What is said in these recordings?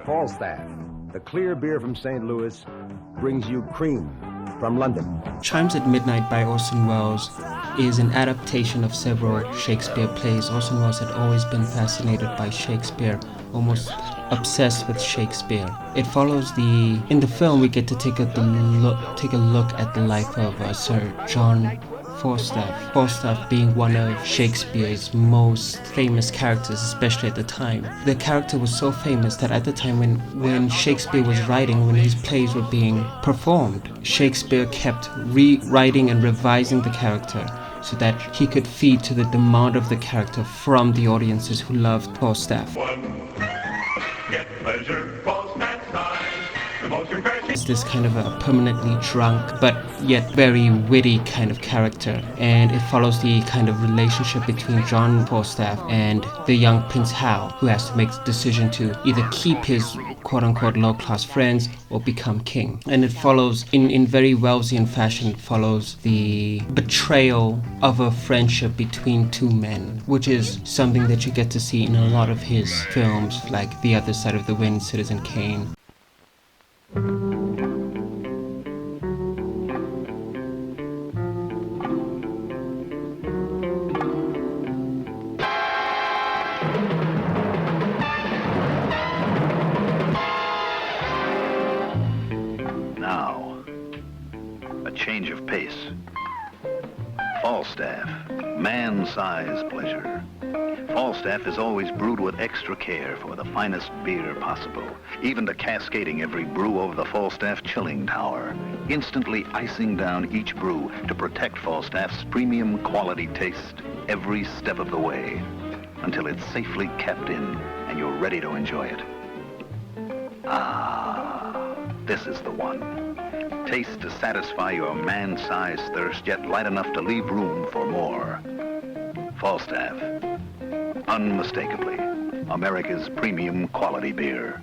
Falstaff, the clear beer from St. Louis, brings you cream from London. Chimes at Midnight by Orson Welles is an adaptation of several Shakespeare plays. Orson Welles had always been fascinated by Shakespeare, almost obsessed with Shakespeare. It follows in the film we get to take a look at the life of Sir John Falstaff. Falstaff being one of Shakespeare's most famous characters, especially at the time. The character was so famous that at the time when Shakespeare was writing, when his plays were being performed, Shakespeare kept rewriting and revising the character so that he could feed to the demand of the character from the audiences who loved Falstaff. It's this kind of a permanently drunk but yet very witty kind of character, and it follows the kind of relationship between John Falstaff and the young Prince Hal, who has to make the decision to either keep his quote-unquote low-class friends or become king. And it follows, in very Wellesian fashion, it follows the betrayal of a friendship between two men, which is something that you get to see in a lot of his films, like The Other Side of the Wind, Citizen Kane. Now, a change of pace. Falstaff, man-sized pleasure. Falstaff is always brewed with extra care for the finest beer possible, even to cascading every brew over the Falstaff chilling tower, instantly icing down each brew to protect Falstaff's premium quality taste every step of the way, until it's safely capped in and you're ready to enjoy it. Ah, this is the one. Taste to satisfy your man-sized thirst, yet light enough to leave room for more. Falstaff, unmistakably America's premium quality beer.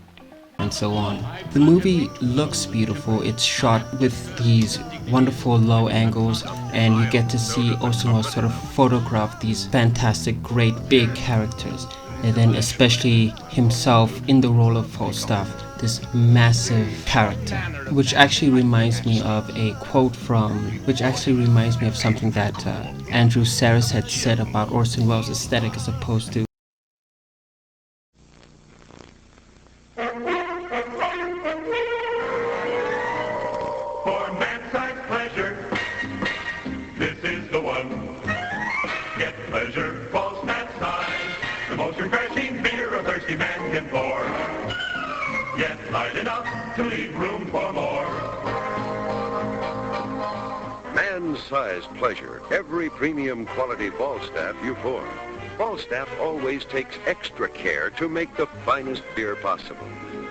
And so on. The movie looks beautiful. It's shot with these wonderful low angles, and you get to see Orson Welles sort of photograph these fantastic, great, big characters. And then especially himself in the role of Falstaff, this massive character, which actually reminds me of something that Andrew Sarris had said about Orson Welles' aesthetic as opposed to For man-sized pleasure, this is the one. Get pleasure, Falstaff size, the most refreshing beer a thirsty man can pour. Yet light enough to leave room for more. Man-sized pleasure, every premium quality Falstaff you pour. Falstaff always takes extra care to make the finest beer possible,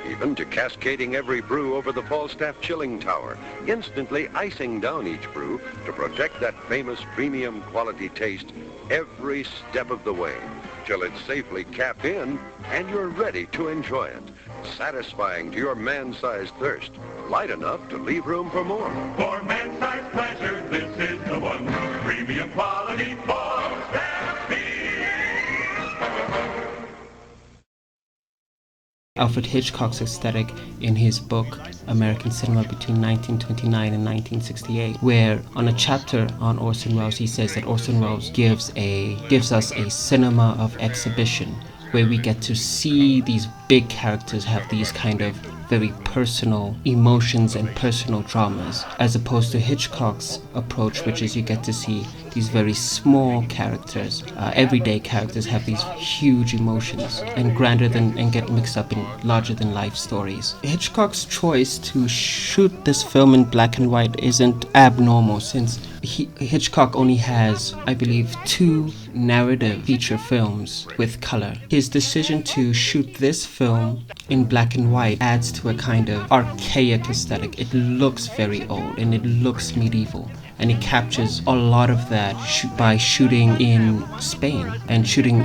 even to cascading every brew over the Falstaff chilling tower, instantly icing down each brew to protect that famous premium quality taste every step of the way, till it's safely capped in and you're ready to enjoy it, satisfying to your man-sized thirst, light enough to leave room for more. For man-sized pleasure, this is the one. Premium quality Falstaff beer. Alfred Hitchcock's aesthetic in his book American Cinema between 1929 and 1968, where on a chapter on Orson Welles he says that Orson Welles gives us a cinema of exhibition, where we get to see these big characters have these kind of very personal emotions and personal dramas, as opposed to Hitchcock's approach, which is you get to see these very small characters, everyday characters have these huge emotions and get mixed up in larger than life stories. Hitchcock's choice to shoot this film in black and white isn't abnormal, since Hitchcock only has, I believe, 2 narrative feature films with color. His decision to shoot this film in black and white adds to a kind of archaic aesthetic. It looks very old and it looks medieval, and he captures a lot of that by shooting in Spain and shooting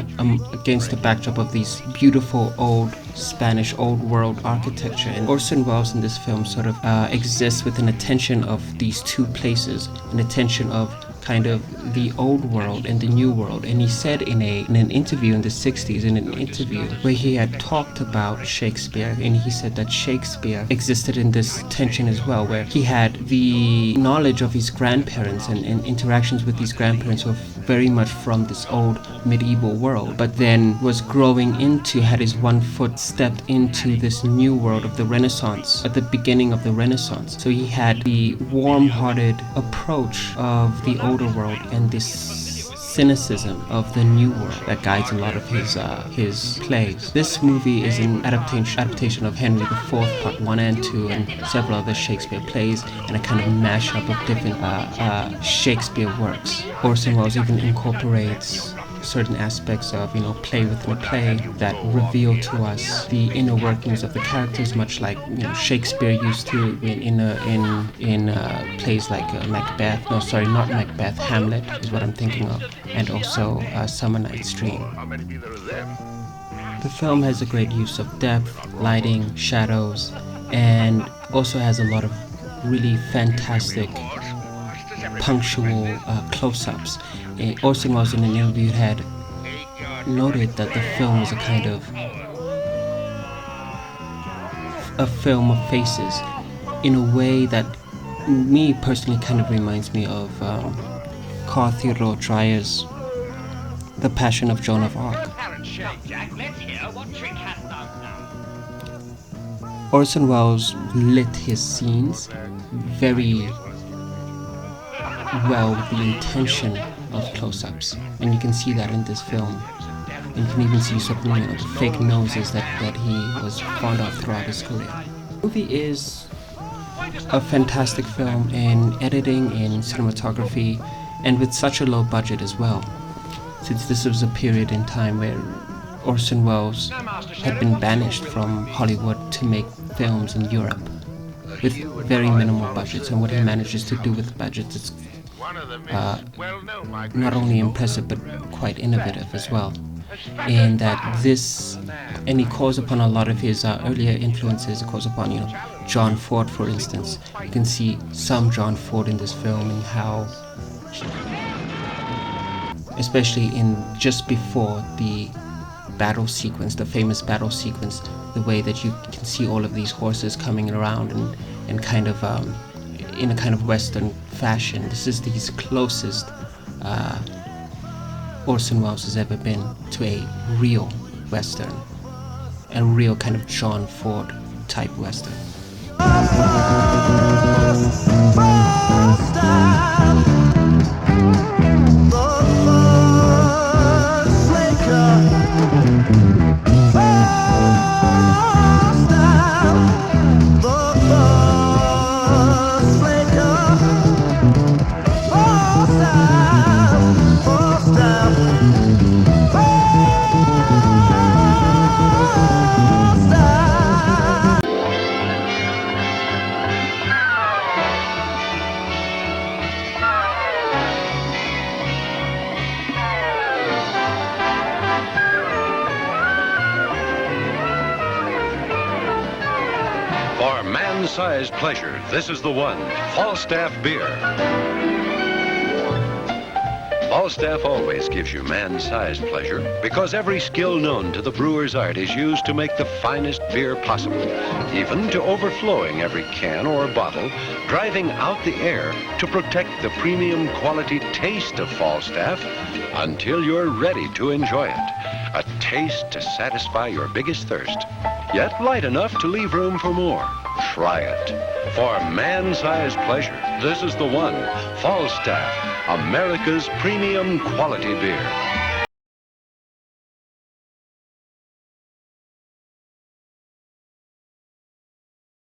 against the backdrop of these beautiful old Spanish old world architecture. And Orson Welles in this film sort of exists within a tension of these two places, an attention of kind of the old world and the new world. And he said in an interview in the 60s, in an interview where he had talked about Shakespeare, and he said that Shakespeare existed in this tension as well, where he had the knowledge of his grandparents and interactions with these grandparents were very much from this old medieval world, but then was growing into, had his one foot stepped into this new world of the Renaissance, at the beginning of the Renaissance. So he had the warm-hearted approach of the older world and this cynicism of the new world that guides a lot of his plays. This movie is an adaptation of Henry IV, Part 1 and 2, and several other Shakespeare plays, and a kind of mashup of different Shakespeare works. Orson Welles even incorporates certain aspects of, play within a play that reveal to us the inner workings of the characters, much like Shakespeare used to in plays like Macbeth. No, sorry, not Macbeth. Hamlet is what I'm thinking of, and also Summer Night's Dream. The film has a great use of depth, lighting, shadows, and also has a lot of really fantastic, punctual close-ups. Orson Welles in an interview had noted that the film was a kind of a film of faces, in a way that me personally kind of reminds me of Carl Theodor Dreyer's The Passion of Joan of Arc. Orson Welles lit his scenes very well with the intention of close-ups, and you can see that in this film. And you can even see sort of the fake noses that he was fond of throughout his career. The movie is a fantastic film in editing, in cinematography, and with such a low budget as well, since this was a period in time where Orson Welles had been banished from Hollywood to make films in Europe with very minimal budgets, and what he manages to do with budgets is not only impressive but quite innovative as well. And and he calls upon a lot of his earlier influences. He calls upon John Ford, for instance. You can see some John Ford in this film, and how, especially in just before the battle sequence, the famous battle sequence, the way that you can see all of these horses coming around and kind of in a kind of Western fashion. This is the closest Orson Welles has ever been to a real Western, a real kind of John Ford type Western. For man-sized pleasure, this is the one, Falstaff beer. Falstaff always gives you man-sized pleasure because every skill known to the brewer's art is used to make the finest beer possible, even to overflowing every can or bottle, driving out the air to protect the premium quality taste of Falstaff until you're ready to enjoy it. A taste to satisfy your biggest thirst, yet light enough to leave room for more. Try it. For man-sized pleasure, this is the one, Falstaff, America's premium quality beer.